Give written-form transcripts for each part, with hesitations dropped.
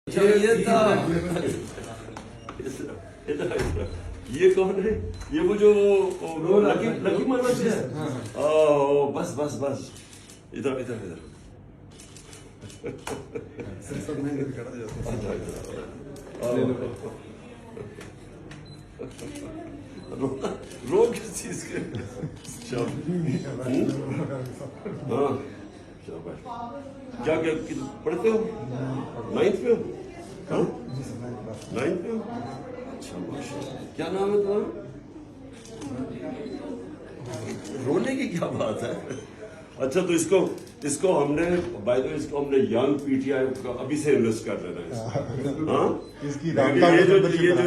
ये था ये कौन है? ये वो जो लकी लकी मनोज है। ओ बस बस बस इधर इधर इधर रो किस चीज के? हाँ शाबाश। क्या क्या पढ़ते हो? 9th में हो? हाँ 9th में हो? अच्छा माशाल्लाह। क्या नाम है तुम्हारा? रोने की क्या बात है? अच्छा तो इसको हमने बाय द वे इसको हमने यंग पीटीआई को अभी से इन्वेस्ट कर लेना है। हाँ ये जो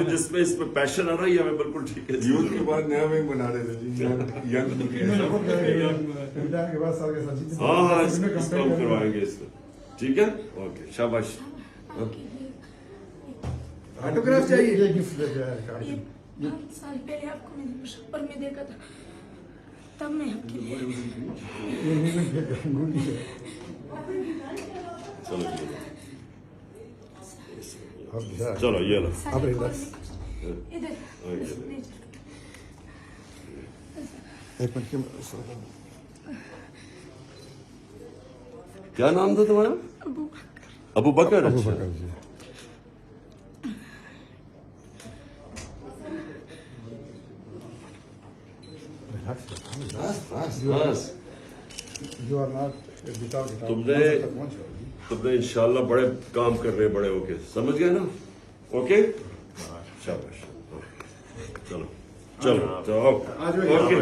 जिसमें इसमें पैशन आ रहा है ये हमें बिल्कुल ठीक है। यूथ के बाद नया विंग बना रहे थे जी यंग हाँ हाँ इसको हम करवाएंगे इसको। ठीक है ओके शाबाश। ऑटोग्राफ चाहिए। ये गिफ्ट दे दिया है कार्ड। ये 5 साल पहले आपको मैंने पर में देखा था तब मैं आपके लिए ये नहीं है गुडी है। चलो अब जा चलो ये लो। अब रिलैक्स। इधर एक मिनट के क्या नाम था तुम्हारा? अबू बकर। अबू अच्छा बकर जी। बस बस बस You are not without it. तुमने इंशाल्लाह बड़े काम कर रहे बड़े होके समझ गए ना? ओके शाबाश। चलो चलो चलो ओके।